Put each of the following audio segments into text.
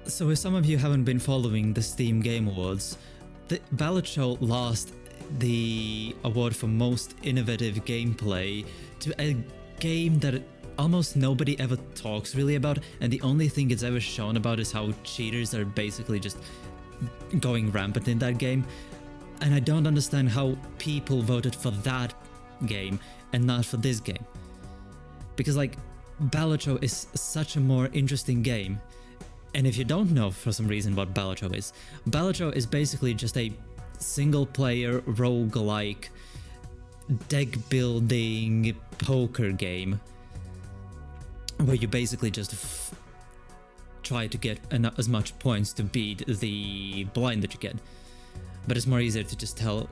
So if some of you haven't been following the Steam Game Awards, the Balatro lost the award for most innovative gameplay to a game that almost nobody ever talks really about, and the only thing it's ever shown about is how cheaters are basically just going rampant in that game. And I don't understand how people voted for that game and not for this game. Because like, Balatro is such a more interesting game. And if you don't know for some reason what Balatro is basically just a single player roguelike deck building poker game where you basically just try to get as much points to beat the blind that you get. But it's more easier to just tell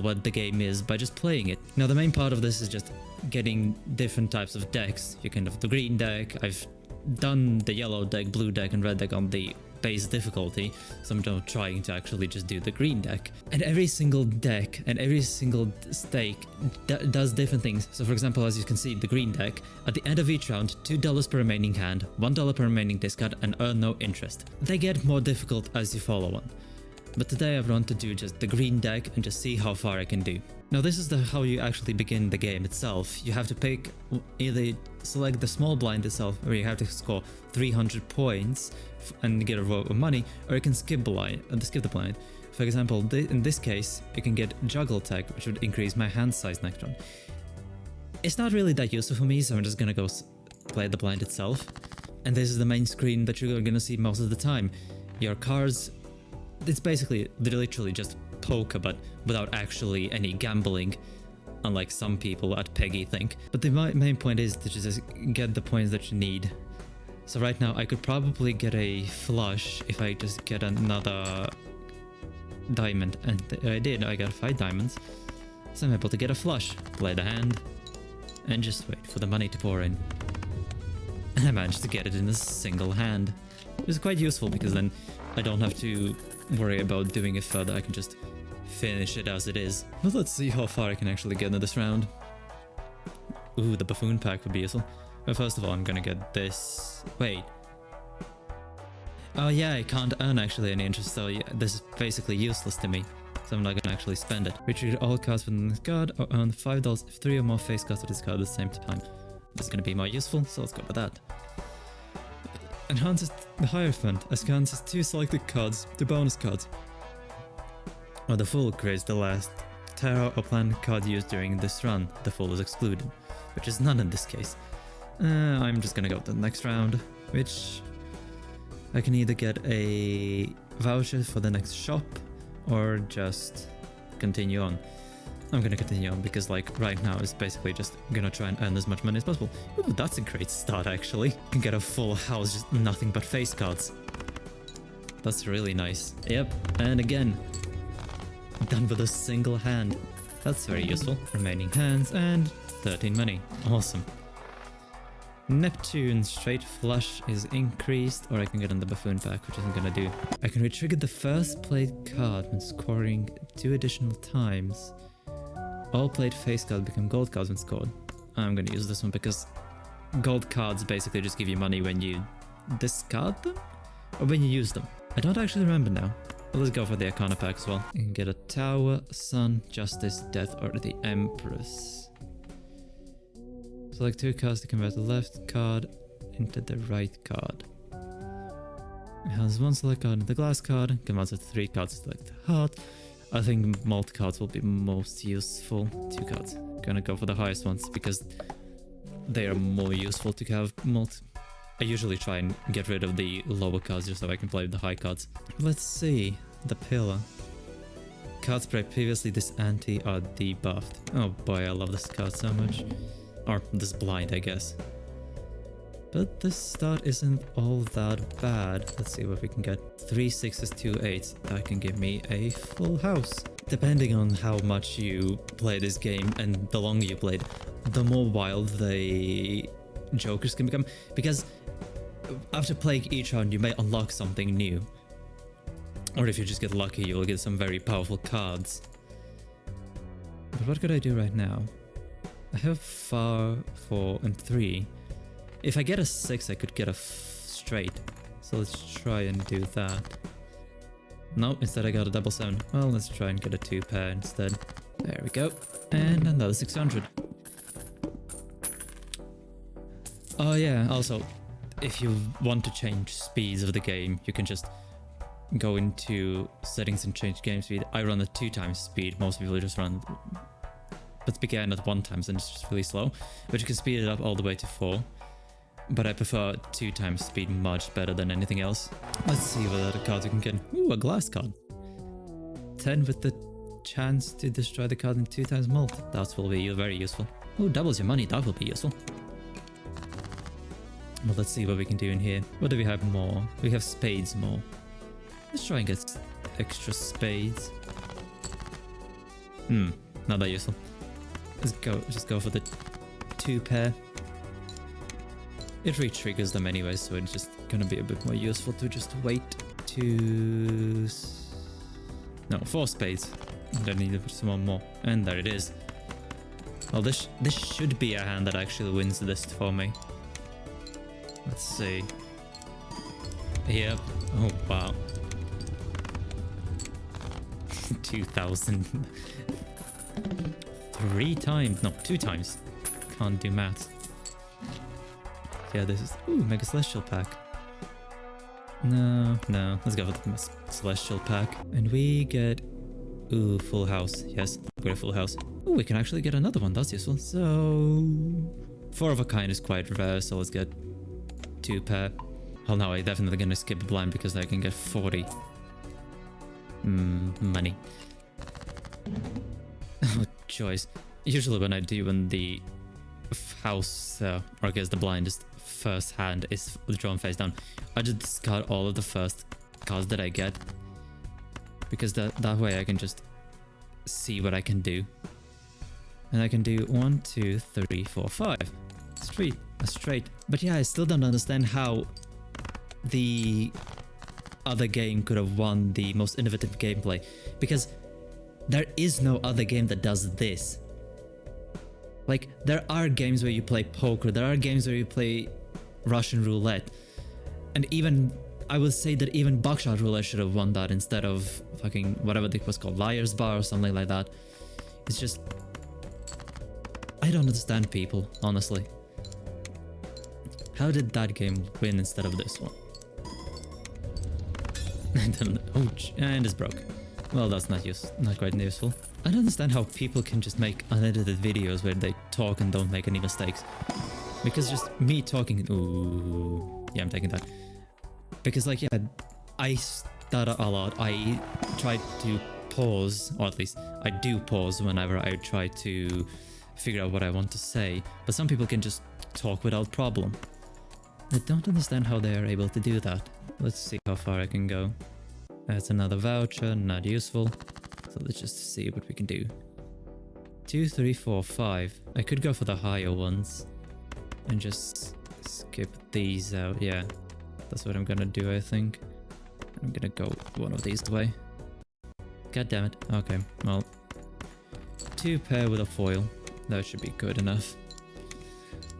what the game is by just playing it. Now the main part of this is just getting different types of decks. You can have the green deck. I've done the yellow deck, blue deck and red deck on the base difficulty, so I'm now trying to actually just do the green deck. And every single deck and every single stake does different things. So for example, as you can see, the green deck, at the end of each round, $2 per remaining hand, $1 per remaining discard, and earn no interest. They get more difficult as you follow on. But today I've wanted to do just the green deck and just see how far I can do. Now this is how you actually begin the game itself. You have to pick, either select the small blind itself, where you have to score 300 points and get a row of money, or you can skip the blind. For example, in this case, you can get juggle tech, which would increase my hand size next round. It's not really that useful for me, so I'm just gonna go play the blind itself. And this is the main screen that you're gonna see most of the time. Your cards, it's basically literally just poker, but without actually any gambling, unlike some people at Peggy think. But the main point is to just get the points that you need. So right now I could probably get a flush if I just get another diamond, and I did. I got 5 diamonds, so I'm able to get a flush, play the hand, and just wait for the money to pour in. And I managed to get it in a single hand. It was quite useful because then I don't have to worry about doing it further. I can just finish it as it is. But let's see how far I can actually get in this round. Ooh, the buffoon pack would be useful. But first of all, I'm gonna get this. Wait. Oh yeah, I can't earn actually any interest, so yeah, this is basically useless to me. So I'm not gonna actually spend it. Retrieve all cards within this card, or earn $5 if 3 or more face cards of this card at the same time. This is gonna be more useful, so let's go with that. Enhances the Hierophant, enhances 2 selected cards to bonus cards. Or the Fool creates the last tarot or planned card used during this run. The Fool is excluded, which is none in this case. I'm just gonna go to the next round, which I can either get a voucher for the next shop or just continue on. I'm gonna continue on because like right now it's basically just gonna try and earn as much money as possible. Ooh, that's a great start actually. You can get a full house, just nothing but face cards. That's really nice. Yep, and again, done with a single hand. That's very useful. Remaining hands and 13 money. Awesome. Neptune straight flush is increased, or I can get on the buffoon pack, which I'm gonna do. I can retrigger the first played card when scoring 2 additional times. All played face cards become gold cards when scored. I'm gonna use this one because gold cards basically just give you money when you discard them? Or when you use them. I don't actually remember now. But let's go for the Arcana pack as well. You can get a Tower, Sun, Justice, Death, or the Empress. Select 2 cards to convert the left card into the right card. It has 1 select card into the glass card, converts it to 3 cards to select the heart. I think malt cards will be most useful. 2 cards. Gonna go for the highest ones because they are more useful to have malt. I usually try and get rid of the lower cards just so I can play with the high cards. Let's see. The Pillar. Cards previously this anti are debuffed. Oh boy, I love this card so much. Or this blind, I guess. But this start isn't all that bad. Let's see what we can get. 3 6s, 2 8s. That can give me a full house. Depending on how much you play this game and the longer you played, the more wild the jokers can become. Because after playing each round, you may unlock something new. Or if you just get lucky, you'll get some very powerful cards. But what could I do right now? I have 4 and 3. If I get a 6, I could get a straight. So let's try and do that. No, instead I got a double 7. Well, let's try and get a 2 pair instead. There we go. And another 600. Oh yeah, also, if you want to change speeds of the game, you can just go into settings and change game speed. I run at 2 times speed. Most people just run, but begin at 1 times and it's just really slow. But you can speed it up all the way to 4. But I prefer 2 times speed much better than anything else. Let's see what other cards we can get. Ooh, a glass card. 10 with the chance to destroy the card in 2 times mult. That will be very useful. Ooh, doubles your money. That will be useful. Well, let's see what we can do in here. What do we have more? We have spades more. Let's try and get extra spades. Not that useful. Let's go. Just go for the 2 pair. It re-triggers them anyway, so it's just gonna be a bit more useful to just wait to... No, 4 spades. I need some more. And there it is. Well, this should be a hand that actually wins this for me. Let's see. Yep. Oh, wow. 2,000. 3 times. No, 2 times. Can't do maths. Yeah, this is... Ooh, Mega Celestial pack. No. Let's go for the Celestial pack. And we get... Ooh, full house. Yes, we got a full house. Ooh, we can actually get another one. That's useful. So... 4 of a kind is quite rare, so let's get 2 pair. Well, no, I'm definitely gonna skip a blind because I can get 40. Money. Oh, choice. Usually when I do when the house, or I guess the blind is first hand is drawn face down, I just discard all of the first cards that I get. Because that way I can just see what I can do. And I can do 1, 2, 3, 4, 5. Straight. But yeah, I still don't understand how the other game could have won the most innovative gameplay. Because there is no other game that does this. Like, there are games where you play poker, there are games where you play Russian roulette. And even, I would say that even Buckshot Roulette should have won that instead of fucking whatever it was called, Liar's Bar or something like that. It's just... I don't understand people, honestly. How did that game win instead of this one? I don't know. Oh, and it's broke. Well, that's not quite useful. I don't understand how people can just make unedited videos where they talk and don't make any mistakes. Because just me talking... Ooh... Yeah, I'm taking that. Because, like, yeah, I stutter a lot. I try to pause, or at least I do pause whenever I try to figure out what I want to say. But some people can just talk without problem. I don't understand how they are able to do that. Let's see how far I can go. That's another voucher, not useful. So let's just see what we can do. 2, 3, 4, 5. I could go for the higher ones and just skip these out. Yeah, that's what I'm gonna do, I think. I'm gonna go one of these away. God damn it. Okay, well, 2 pair with a foil. That should be good enough.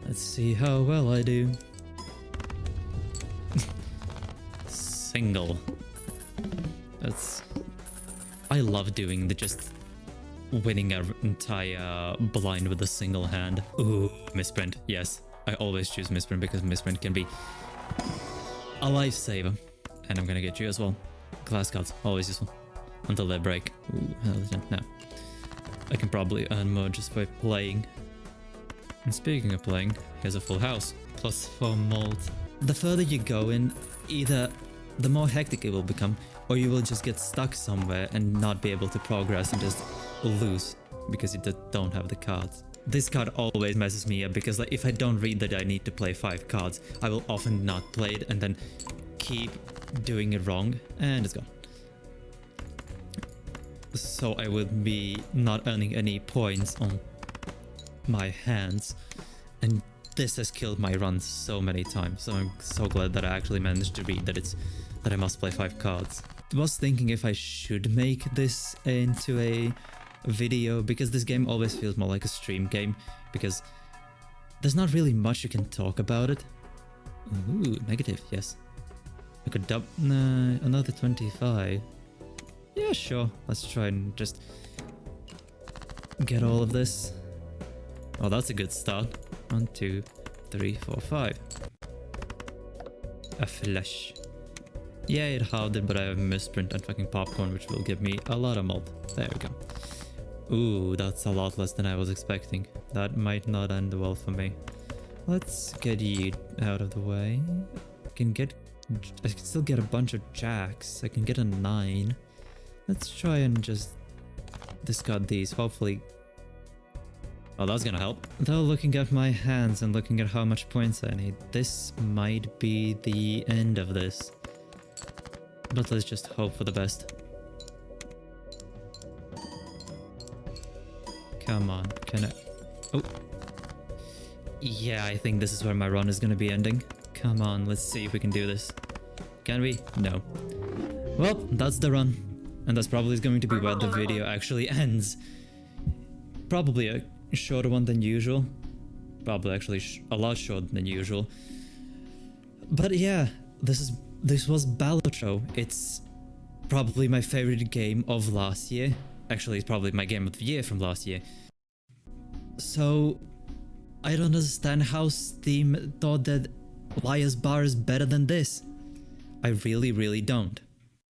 Let's see how well I do. Single. That's... I love doing the just winning an entire blind with a single hand. Ooh, misprint. Yes, I always choose misprint because misprint can be a lifesaver. And I'm gonna get you as well. Glass cards, always useful. Until they break. Ooh, no. I can probably earn more just by playing. And speaking of playing, here's a full house. +4 mold. The further you go in, either the more hectic it will become, or you will just get stuck somewhere and not be able to progress and just lose because you don't have the cards. This card always messes me up because, like, if I don't read that I need to play 5 cards, I will often not play it and then keep doing it wrong, and it's gone. So I would be not earning any points on my hands, and this has killed my runs so many times. So I'm so glad that I actually managed to read that I must play 5 cards. I was thinking if I should make this into a video, because this game always feels more like a stream game, because there's not really much you can talk about it. Ooh, negative, yes. I could nah, another 25. Yeah, sure. Let's try and just get all of this. Oh, that's a good start. 1, 2, 3, 4, 5. A flush. Yeah, it halved, but I have misprint and fucking popcorn, which will give me a lot of malt. There we go. Ooh, that's a lot less than I was expecting. That might not end well for me. Let's get you out of the way. I can still get a bunch of jacks. I can get a 9. Let's try and just discard these. Hopefully. Oh, that's gonna help. Though looking at my hands and looking at how much points I need, this might be the end of this. But let's just hope for the best. Come on, can I... Oh. Yeah, I think this is where my run is gonna be ending. Come on, let's see if we can do this. Can we? No. Well, that's the run. And that's probably going to be where the video actually ends. Probably a shorter one than usual. Probably actually a lot shorter than usual. But yeah, this was Balatro. It's probably my favorite game of last year. Actually, it's probably my game of the year from last year. So, I don't understand how Steam thought that Liar's Bar is better than this. I really, really don't.